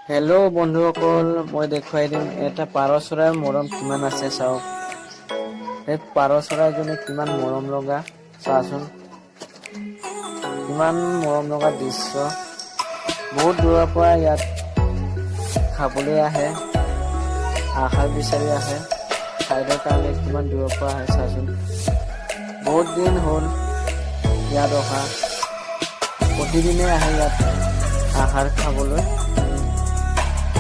Hello' বন্ধুসকল, মই দেখুৱাই দিম এটা পাৰ চৰাইৰ মৰম কিমান আছে চাওক। এই পাৰ চৰাইজনী কিমান মৰম লগা চাচোন। কিমান মৰম লগা দৃশ্য। বহুত দূৰৰ পৰা ইয়াত খাবলৈ আহে, আহাৰ বিচাৰি আহে। খাদ্যৰ কাৰণে কিমান দূৰৰ পৰা আহে চাচোন। বহুত দিন হ'ল ইয়াত অহা, প্ৰতিদিনে আহে ইয়াত আহাৰ খাবলৈ।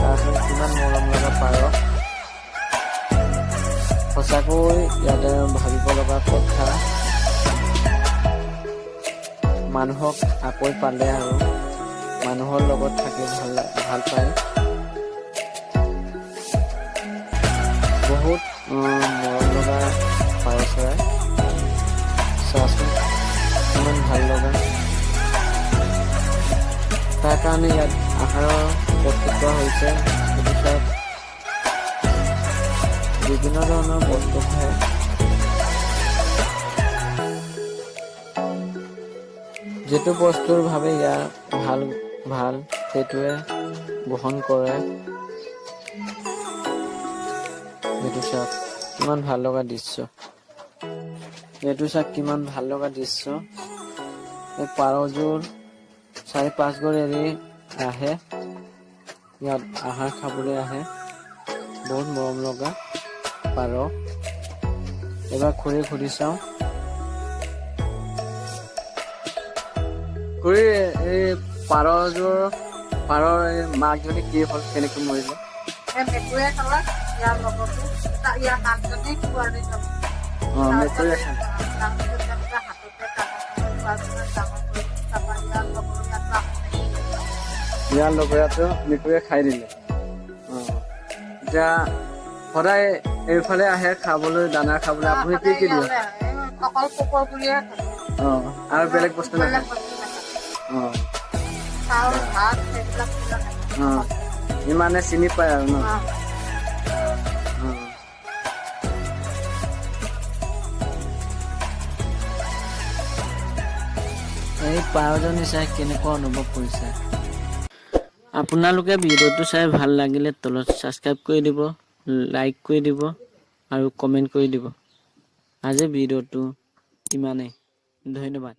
চাচোন কিমান মৰম লগা পাৰ। সঁচাকৈ ইয়াতে ভাবিব লগা কথা। মানুহক আকৌ পালে আৰু মানুহৰ লগত থাকি ভাল পায়। বহুত মৰম লগা পাৰ চৰাই। চাচোন কিমান ভাল লগা। তাৰ কাৰণে ইয়াত আহাৰৰ প্ৰস্তুত কৰা হৈছে। বিভিন্ন ধৰণৰ বস্তু খায়। যিটো বস্তুৰ ভাৱে ইয়াৰ ভাল সেইটোৱে গ্ৰহণ কৰে। এইটো চাওক কিমান ভাল লগা দৃশ্য। এইটো চাওক কিমান ভাল লগা দৃশ্য। এই পাৰযোৰ 4-5 ঘৰ এৰি আহে, ইয়াত আহাৰ খাবলৈ আহে। বহুত মৰম লগা পাৰ। এবাৰ ঘূৰি চাওঁ। খুৰী, এই পাৰৰ এই মাকজনী কি হ'ল, কেনেকৈ মৰিলে? মেকুৰীয়ে খালে ইয়াৰ লগতো ইয়াৰ মাকজনী পোৱালি ল'ব। মেকুৰীয়ে খালে। ইয়াৰ লগৰীয়াটো মেকুৰীয়ে খাই দিলে। এতিয়া সদায় এইফালে আহে খাবলৈ, দানা খাবলৈ। আপুনি কি দিয়ে? অকল পোকৰ বুলিয়ে খায়। আৰু বেলেগ বস্তু নাখায়। চাউল ভাত সেইবিলাক ইমানে চিনি পায় আৰু ন। এই পাৰজনী চাই কেনেকুৱা অনুভৱ কৰিছে। আপোনালোকে ভিডিঅ'টো চাই ভাল লাগিলে তলত ছাবস্ক্ৰাইব কৰি দিব, লাইক কৰি দিব আৰু কমেণ্ট কৰি দিব। আজি ভিডিঅ'টো ইমানেই। ধন্যবাদ।